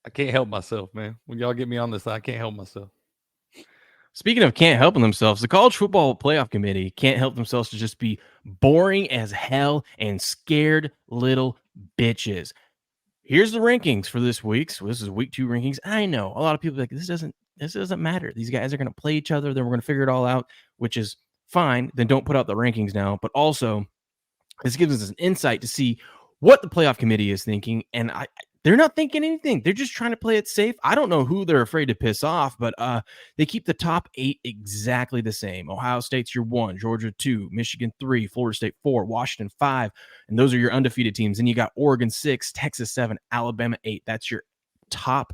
I can't help myself, man. When y'all get me on this, I can't help myself. Speaking of can't help themselves, the college football playoff committee can't help themselves to just be boring as hell and scared little bitches. Here's the rankings for this week. So this is week 2 rankings. I know a lot of people are like this doesn't matter. These guys are going to play each other. Then we're going to figure it all out, which is fine. Then don't put out the rankings now. But also, this gives us an insight to see what the playoff committee is thinking. And they're not thinking anything. They're just trying to play it safe. I don't know who they're afraid to piss off, but they keep the top 8 exactly the same. Ohio State's your 1, Georgia 2, Michigan 3, Florida State 4, Washington 5. And those are your undefeated teams. Then you got Oregon 6, Texas 7, Alabama 8. That's your top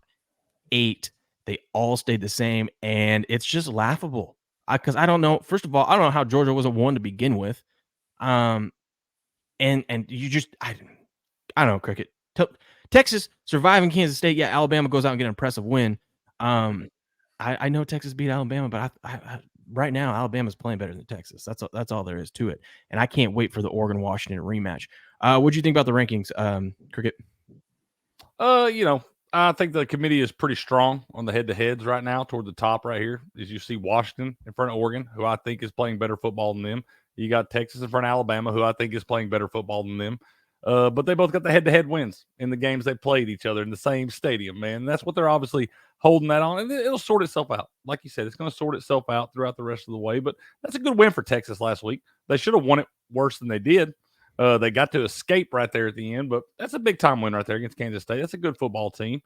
8. They all stayed the same. And it's just laughable. Because I don't know. First of all, I don't know how Georgia was a 1 to begin with. And you just, I don't know, Cricket. Texas surviving Kansas State. Yeah, Alabama goes out and get an impressive win. I know Texas beat Alabama, but I right now Alabama's playing better than Texas. That's all there is to it. And I can't wait for the Oregon-Washington rematch. What do you think about the rankings, Cricket? I think the committee is pretty strong on the head-to-heads right now. Toward the top right here, as you see Washington in front of Oregon, who I think is playing better football than them. You got Texas in front of Alabama, who I think is playing better football than them. But they both got the head-to-head wins in the games they played each other in the same stadium, man. And that's what they're obviously holding that on. And it'll sort itself out. Like you said, it's going to sort itself out throughout the rest of the way. But that's a good win for Texas last week. They should have won it worse than they did. They got to escape right there at the end, but that's a big-time win right there against Kansas State. That's a good football team.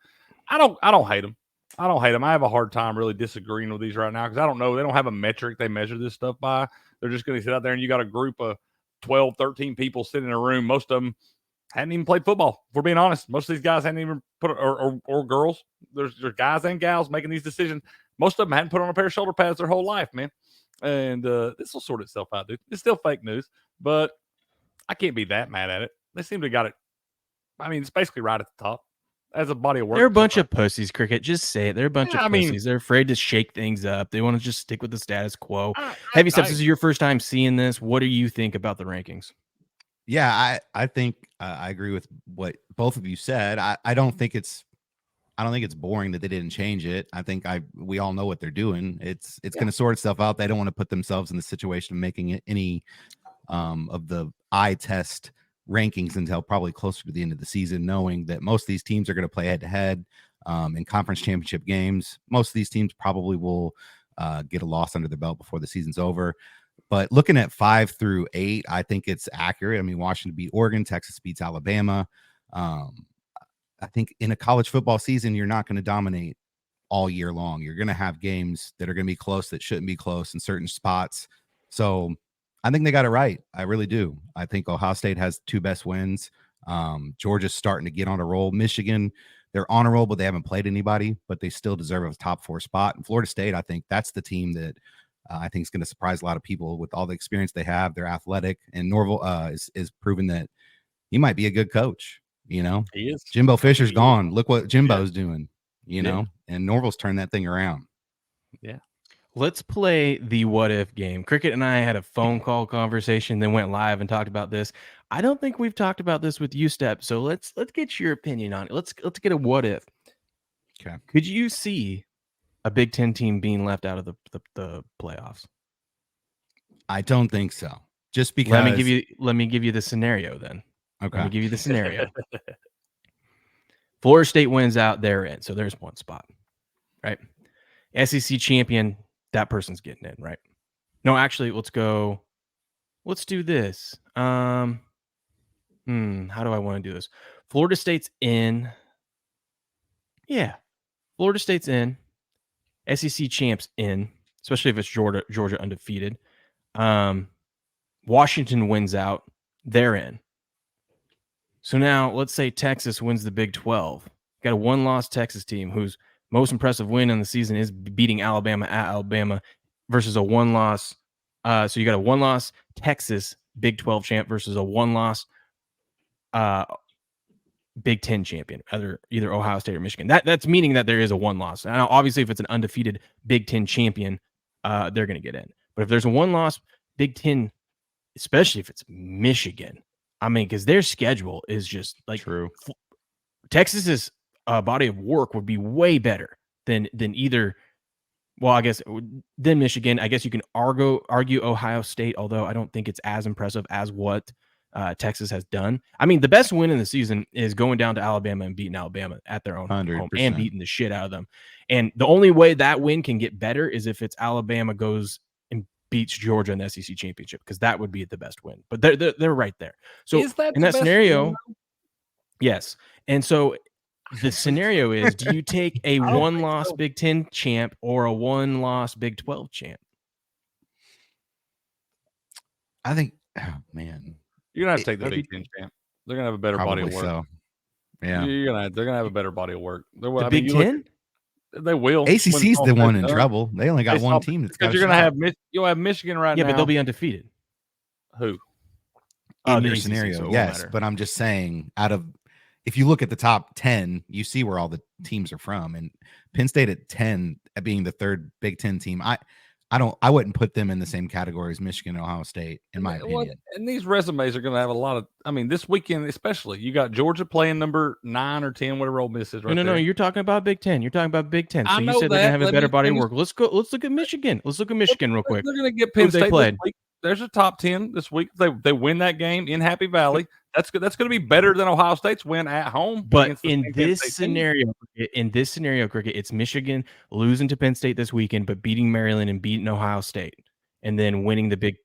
I don't hate them. I don't hate them. I have a hard time really disagreeing with these right now because I don't know. They don't have a metric they measure this stuff by. They're just going to sit out there and you got a group of 12, 13 people sitting in a room. Most of them hadn't even played football. If we're being honest, most of these guys hadn't even put or girls. There's guys and gals making these decisions. Most of them hadn't put on a pair of shoulder pads their whole life, man. And this will sort itself out, dude. It's still fake news, but I can't be that mad at it. They seem to have got it. I mean, it's basically right at the top as a body of work. They're a bunch of pussies, Cricket. Just say it. They're a bunch of pussies. They're afraid to shake things up. They want to just stick with the status quo. Heavy Steps, this is your first time seeing this. What do you think about the rankings? Yeah, I think I agree with what both of you said. I don't think it's boring that they didn't change it. I think we all know what they're doing. It's going to sort itself out. They don't want to put themselves in the situation of making it any of the eye test rankings until probably closer to the end of the season, knowing that most of these teams are going to play head to head in conference championship games. Most of these teams probably will get a loss under their belt before the season's over. But looking at 5 through 8, I think it's accurate. I mean, Washington beat Oregon, Texas beats Alabama. I think in a college football season, you're not going to dominate all year long. You're going to have games that are going to be close that shouldn't be close in certain spots. So I think they got it right. I really do. I think Ohio State has 2 best wins. Georgia's starting to get on a roll. Michigan, they're on a roll, but they haven't played anybody, but they still deserve a top 4 spot. And Florida State, I think that's the team that I think is going to surprise a lot of people with all the experience they have. They're athletic, and Norvell is proven that he might be a good coach. You know, he is. Jimbo Fisher's gone. Look what Jimbo's doing, you know, and Norvell's turned that thing around. Yeah. Let's play the what if game. Cricket and I had a phone call conversation, then went live and talked about this. I don't think we've talked about this with you, Step. So let's get your opinion on it. Let's get a what if. Okay. Could you see a Big Ten team being left out of the playoffs? I don't think so. Just because. Let me give you the scenario then. Okay. Let me give you the scenario. Florida State wins out, they're in. So there's 1 spot, right? SEC champion, that person's getting in, right? No, actually, let's do this. How do I want to do this? Florida State's in. Yeah. Florida State's in. SEC champs in, especially if it's Georgia undefeated. Washington wins out, they're in. So now let's say Texas wins the Big 12. Got a 1-loss Texas team whose most impressive win in the season is beating Alabama at Alabama versus a 1-loss. So you got a 1-loss Texas Big 12 champ versus a 1-loss Big 10 champion, either Ohio State or Michigan. That's meaning that there is a 1-loss. Now, obviously, if it's an undefeated Big 10 champion, they're going to get in. But if there's a 1-loss Big 10, especially if it's Michigan, I mean, because their schedule is just like true. Texas is body of work would be way better than either. Well, I guess then Michigan. I guess you can argue Ohio State, although I don't think it's as impressive as what Texas has done. I mean, the best win in the season is going down to Alabama and beating Alabama at their own home and 100%. beating the shit out of them. And the only way that win can get better is if it's Alabama goes and beats Georgia in the SEC championship, because that would be the best win. But they're right there. So Is that in the that best scenario, win, yes. And so the scenario is, do you take a don't think one-loss so. Big Ten champ or a one-loss Big 12 champ? I think, oh man, You're gonna have to take the That'd Big Ten champ. They're gonna have a better body probably of work. so. Yeah, They're gonna have a better body of work. The Big Ten? They will. ACC's the one in trouble. They only got one team that's got because a you're gonna shot. have you'll have Michigan right Yeah, now. but they'll be undefeated. Who? in the your ACC, scenario, so it won't yes. matter. But I'm just saying, if you look at the top 10, you see where all the teams are from, and Penn State at 10, at being the third Big Ten team, I wouldn't put them in the same category as Michigan and Ohio State, in my opinion. And these resumes are going to have a lot of. I mean, this weekend especially, you got Georgia playing number 9 or 10, whatever Ole Miss is. Right No. there. You're talking about Big Ten. You're talking about Big Ten. So I you know said they're gonna that. have a Let better me body of finish. work. Let's go. Let's look at Michigan. Let's look at Michigan real quick. They're going to get Penn Who've they State played? this week. There's a top 10 this week. They win that game in Happy Valley. That's good. That's going to be better than Ohio State's win at home. But against the in same Penn this State team. scenario, Cricket, it's Michigan losing to Penn State this weekend, but beating Maryland and beating Ohio State, and then winning the Big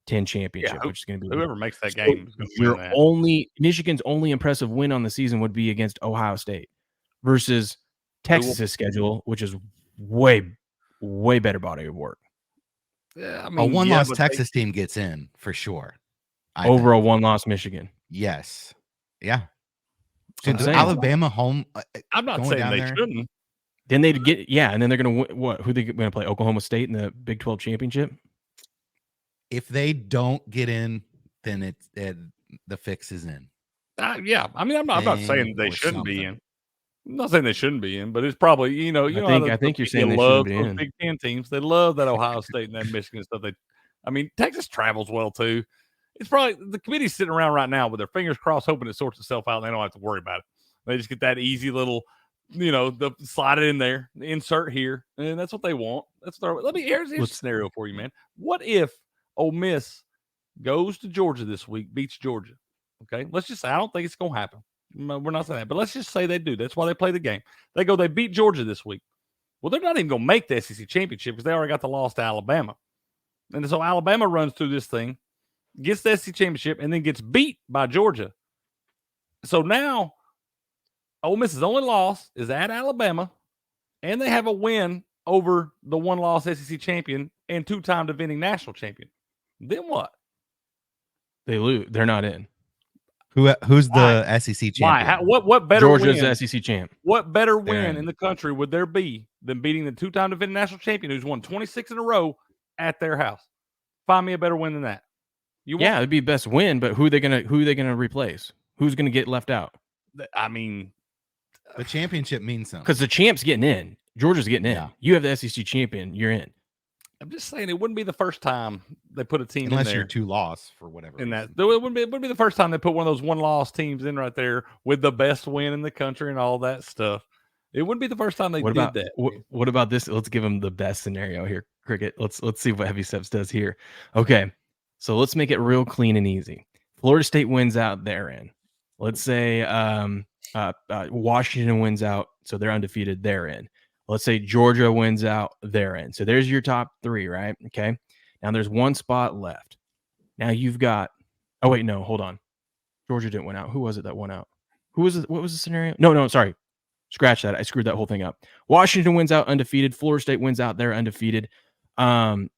Ten championship, which is going to be whoever makes that game is going to win that. Michigan's only impressive win on the season would be against Ohio State versus Texas's schedule, which is way better body of work. Yeah, I mean, A one-loss Texas team gets in for sure. Over a one-loss Michigan. Yes. Yeah. That's what I'm saying. Alabama home. I'm not going saying down they there. shouldn't. Then they'd get and then they're going to what? Who they going to play? Oklahoma State in the Big 12 championship. If they don't get in, then the fix is in. Yeah, I mean, I'm not saying they shouldn't be in. I'm not saying they shouldn't be in, but it's probably I think you're saying they shouldn't be in. Big Ten teams. They love that Ohio State and that Michigan stuff. I mean, Texas travels well too. It's probably the committee's sitting around right now with their fingers crossed, hoping it sorts itself out, and they don't have to worry about it. They just get that easy little, the slide it in there, insert here, and that's what they want. Here's a scenario for you, man. What if Ole Miss goes to Georgia this week, beats Georgia? Okay, let's just say, I don't think it's going to happen. We're not saying that, but let's just say they do. That's why they play the game. They beat Georgia this week. Well, they're not even going to make the SEC championship because they already got the loss to Alabama. And so Alabama runs through this thing, gets the SEC championship, and then gets beat by Georgia. So now Ole Miss's only loss is at Alabama, and they have a win over the one-loss SEC champion and two-time defending national champion. Then what? They lose. They're not in. Who's the SEC champion? Why? What better Georgia's win? SEC champ. What better win in the country would there be than beating the two-time defending national champion who's won 26 in a row at their house? Find me a better win than that. It'd be best win, but who are they gonna replace? Who's gonna get left out? I mean, the championship means something because the champ's getting in. Georgia's getting in. Yeah. You have the SEC champion. You're in. I'm just saying it wouldn't be the first time they put a team in there. Unless you're 2-loss for whatever. In that, it wouldn't be the first time they put one of those one-loss teams in right there with the best win in the country and all that stuff. It wouldn't be the first time they did that. What about this? Let's give them the best scenario here, Cricket. Let's see what Heavy Steps does here. Okay, so let's make it real clean and easy. Florida State wins out, they're in. Let's say Washington wins out, so they're undefeated, they're in. Let's say Georgia wins out, they're in. So there's your top 3, right? Okay. Now there's one spot left. Now you've got. Oh wait, no, hold on. Georgia didn't win out. Who was it that won out? Who was it? What was the scenario? No, sorry. Scratch that. I screwed that whole thing up. Washington wins out undefeated. Florida State wins out, they're undefeated. Big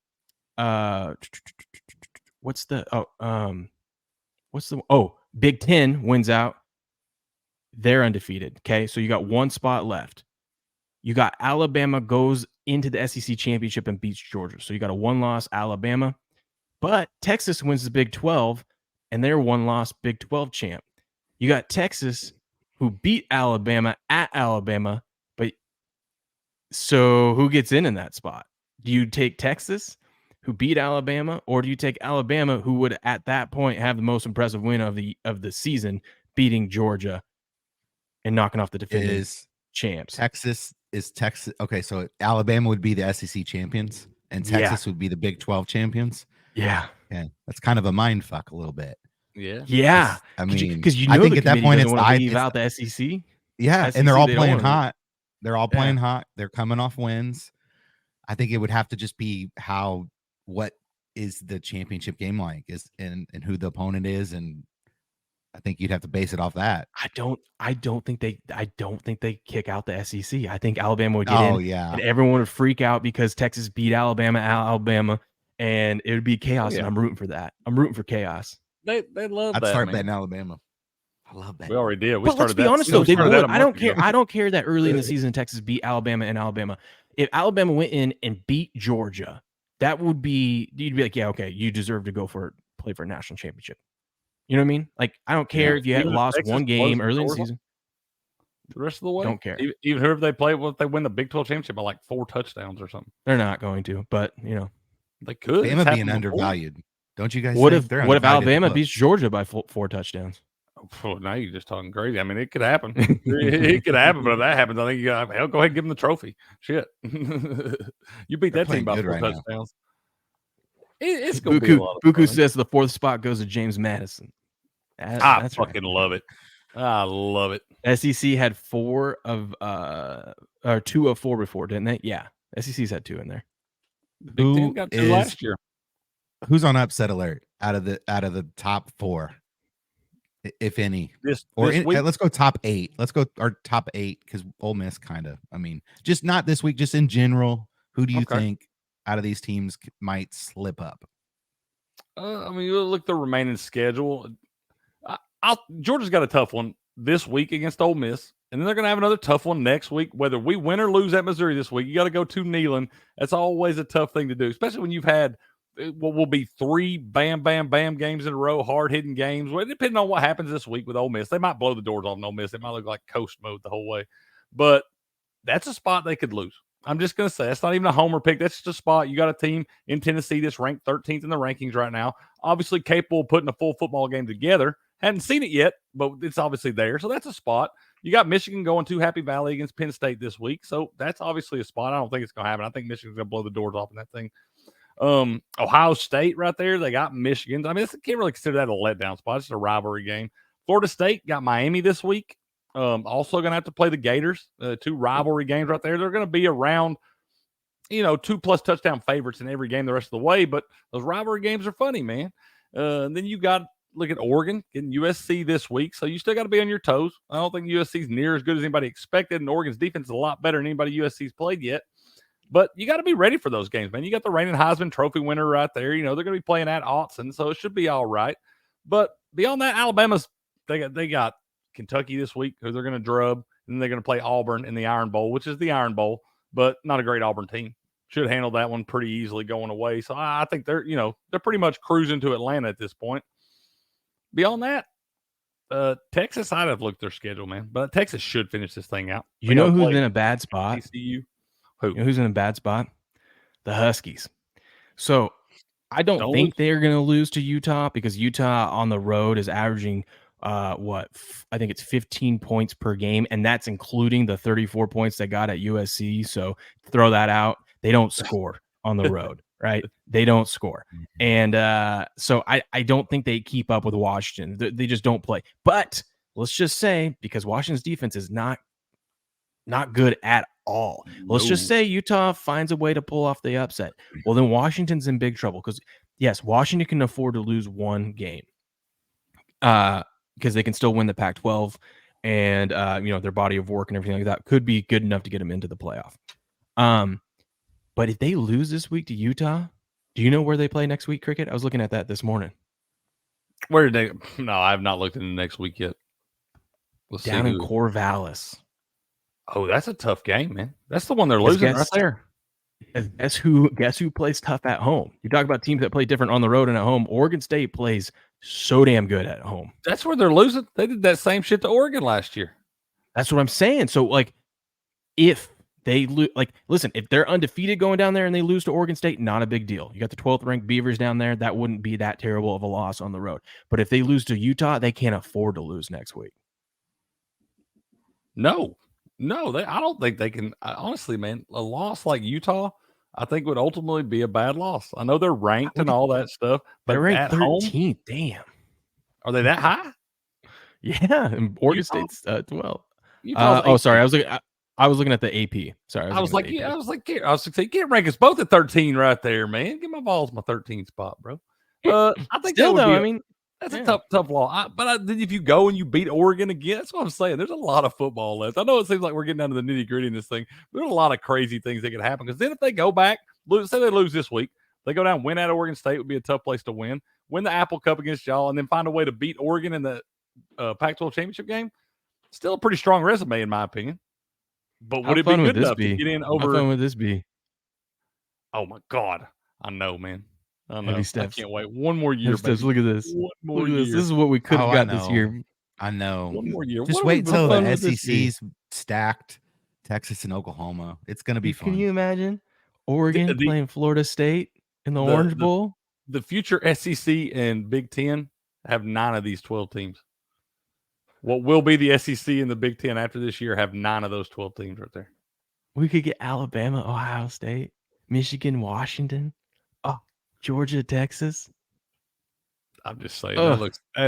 Ten wins out, they're undefeated. Okay, so you got one spot left. You got Alabama goes into the SEC championship and beats Georgia. So you got a one-loss Alabama, but Texas wins the Big 12 and they're one-loss Big 12 champ. You got Texas who beat Alabama at Alabama, but so who gets in that spot? Do you take Texas who beat Alabama, or do you take Alabama who would at that point have the most impressive win of the season, beating Georgia and knocking off the defending champs. Texas is Texas. Okay, so Alabama would be the SEC champions, and Texas would be the Big 12 champions. Yeah. Yeah, that's kind of a mind fuck a little bit. Yeah. Yeah. I mean, Because I think the at that committee point doesn't it's want to leave it's out the SEC. yeah, SEC, and they're all they don't playing wanna leave. hot. They're all playing Yeah. hot. They're coming off wins. I think it would have to just be what is the championship game like and who the opponent is, and I think you'd have to base it off that. I don't think they kick out the SEC. I think Alabama would get Oh in, yeah, and everyone would freak out because Texas beat Alabama, and it would be chaos. And I'm rooting for that. I'm rooting for chaos. They love I'd that. start man. betting Alabama. I love that. We already did. We But let's started be that. honest we though, they started that would. a I don't month care. ago. I don't care that early in the season Texas beat Alabama. If Alabama went in and beat Georgia, that would be, you'd be like, yeah, okay, you deserve to play for a national championship. You know what I mean? Like, I don't care if you had Even if lost Texas one game blows early in the Georgia, season. the rest of the way, Don't care. Even whoever they play, if they win the Big 12 championship by like 4 touchdowns or something, They're not going to, but they could. Bama being undervalued. Don't you guys? What think? if They're what if undervalued in the Alabama book. beats Georgia by 4 touchdowns? Oh, now you're just talking crazy. I mean, it could happen. It could happen, but if that happens, I think hell, go ahead and give them the trophy. Shit, you beat They're that team playing by good 4 right now. touchdowns. It's going to be a lot of Buku fun. says the 4th spot goes to James Madison. I That's fucking love it. I love it. SEC had 2 of 4 before, didn't they? Yeah, SEC's had 2 in there. The Big Ten got 2 last year. Who's on upset alert out of the top 4, if any? This week? week, Let's go top 8. Let's go our top 8 because Ole Miss kind of. I mean, just not this week, just in general. Who do you think out of these teams might slip up? I mean, you look at the remaining schedule. Georgia's got a tough one this week against Ole Miss, and then they're going to have another tough one next week. Whether we win or lose at Missouri this week, you got to go to Neyland. That's always a tough thing to do, especially when you've had what will be 3 bam, bam, bam games in a row, hard-hitting games. Well, depending on what happens this week with Ole Miss, they might blow the doors off on Ole Miss. It might look like coast mode the whole way, but that's a spot they could lose. I'm just going to say that's not even a homer pick. That's just a spot. You got a team in Tennessee that's ranked 13th in the rankings right now, obviously capable of putting a full football game together. Hadn't seen it yet, but it's obviously there. So that's a spot. You got Michigan going to Happy Valley against Penn State this week. So that's obviously a spot. I don't think it's going to happen. I think Michigan's going to blow the doors off in that thing. Ohio State right there. They got Michigan. I mean, I can't really consider that a letdown spot. It's just a rivalry game. Florida State got Miami this week. Also going to have to play the Gators. 2 rivalry games right there. They're going to be around, 2+ touchdown favorites in every game the rest of the way. But those rivalry games are funny, man. And then you got look at Oregon getting USC this week. So you still got to be on your toes. I don't think USC's near as good as anybody expected. And Oregon's defense is a lot better than anybody USC's played yet. But you got to be ready for those games, man. You got the reigning Heisman Trophy winner right there. They're going to be playing at Autzen, so it should be all right. But beyond that, Alabama's they got Kentucky this week, who they're going to drub, and then they're going to play Auburn in the Iron Bowl, which is the Iron Bowl, but not a great Auburn team. Should handle that one pretty easily going away. So I think they're pretty much cruising to Atlanta at this point. Beyond that, Texas, I'd have looked at their schedule, man. But Texas should finish this thing out. You know who's in a bad spot? TCU. Who? You know who's in a bad spot? The Huskies. So I don't think they're going to lose to Utah because Utah on the road is averaging I think it's 15 points per game, and that's including the 34 points they got at USC. So throw that out. They don't score on the road, right? They don't score. And so I don't think they keep up with Washington. They just don't play. But let's just say, because Washington's defense is not good at all. Let's just say Utah finds a way to pull off the upset. Well, then Washington's in big trouble because, yes, Washington can afford to lose one game because they can still win the Pac-12 and, their body of work and everything like that could be good enough to get them into the playoff. But if they lose this week to Utah, do you know where they play next week, Cricket? I was looking at that this morning. Where did they? No, I have not looked into next week yet. Let's down in Corvallis. Oh, that's a tough game, man. That's the one they're losing right there. Guess who plays tough at home? You talk about teams that play different on the road and at home. Oregon State plays so damn good at home. That's where they're losing. They did that same shit to Oregon last year. That's what I'm saying. So, if they listen, if they're undefeated going down there and they lose to Oregon State, not a big deal. You got the 12th ranked Beavers down there. That wouldn't be that terrible of a loss on the road. But if they lose to Utah, they can't afford to lose next week. No, No, I don't think they can. Honestly, man, a loss like Utah, I think would ultimately be a bad loss. I know they're ranked and all that stuff, They're but ranked at home, 13th. Damn. are they that high? Yeah, and Oregon Utah, State's 12. Utah's Oh, sorry. 18th. I was looking at the AP. Sorry, I was looking at like, the AP. I was like, you can't rank us both at 13 right there, man. Give my balls my 13th spot, bro. I think that Still would though, be I mean, that's a yeah. tough law. Then if you go and you beat Oregon again, that's what I'm saying. There's a lot of football left. I know it seems like we're getting down to the nitty gritty in this thing. But there's a lot of crazy things that could happen. Because then if they go back, say they lose this week, they go down, win at Oregon State would be a tough place to win the Apple Cup against y'all, and then find a way to beat Oregon in the Pac-12 championship game. Still a pretty strong resume, in my opinion. But would How it be fun would good this enough to be? get in How over? fun would this be? Oh my God, I know, man. I know. Heavy I steps. can't wait. One more year, Heavy steps. baby. Look at this. One more Look at this. year. This is what we could have Oh, got this year. I know. One more year. Just What wait till fun the would this be? SEC's stacked. Texas and Oklahoma. It's gonna be Can fun. you imagine Oregon playing Florida State in the Orange Bowl? The future SEC and Big Ten have 9 of these 12 teams. What will be the SEC and the Big Ten after this year have 9 of those 12 teams right there. We could get Alabama, Ohio State, Michigan, Washington, Georgia, Texas. I'm just saying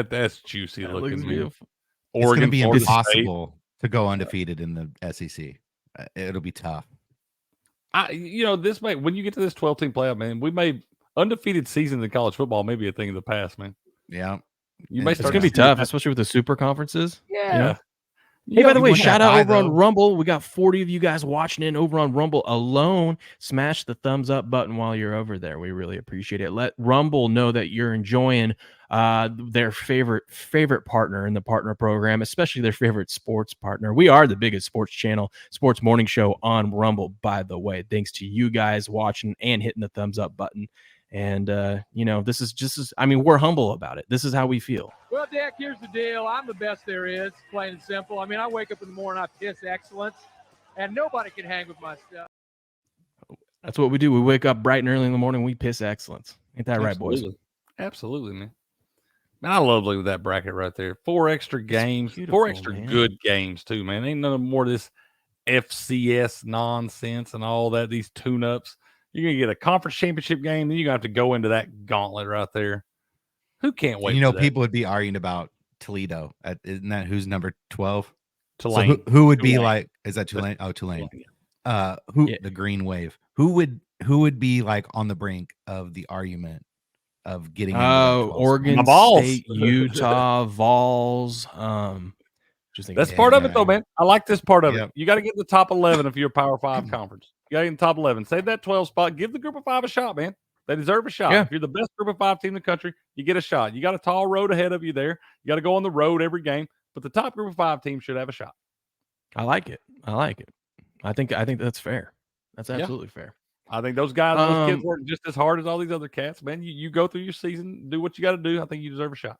that's juicy That looking, looks man. beautiful. It's going to Oregon, be Florida impossible to go undefeated in the SEC. It'll be tough. This may when you get to this 12-team playoff, man, we may undefeated seasons in college football may be a thing of the past, man. Yeah, You may It's start going to be to see tough, that. especially with the super conferences. Yeah. You know? You Hey, by know, the you way, want shout that out buy, over on though. Rumble. We got 40 of you guys watching in over on Rumble alone. Smash the thumbs up button while you're over there. We really appreciate it. Let Rumble know that you're enjoying their favorite partner in the partner program, especially their favorite sports partner. We are the biggest sports channel, sports morning show on Rumble, by the way. Thanks to you guys watching and hitting the thumbs up button. And, this is just, we're humble about it. This is how we feel. Well, Dak, here's the deal. I'm the best there is, plain and simple. I mean, I wake up in the morning, I piss excellence, and nobody can hang with my stuff. That's what we do. We wake up bright and early in the morning. We piss excellence. Ain't that right, boys? Absolutely, man. Man, I love looking at that bracket right there. 4 extra games, 4 extra man. good games too, man. Ain't none more of this FCS nonsense and all that. These tune-ups. You're gonna get a conference championship game, then you're gonna have to go into that gauntlet right there. Who can't wait? And, for that? people would be arguing about Toledo. Isn't that who's number 12? Tulane. So who would Tulane. be like? Is that Tulane? Oh, Tulane. Tulane. The Green Wave? Who would be like on the brink of the argument of getting into that 12 Oregon State, Utah, Vols. That's part of it, though, man. I like this part of Yep. it. You got to get in the top 11 if you're a Power 5 conference. You got to get in the top 11. Save that 12 spot. Give the group of 5 a shot, man. They deserve a shot. Yeah. If you're the best group of 5 team in the country, you get a shot. You got a tall road ahead of you there. You got to go on the road every game, but the top group of 5 team should have a shot. I like it. I think that's fair. That's absolutely fair. I think those guys, those kids work just as hard as all these other cats, man. You go through your season, do what you got to do. I think you deserve a shot.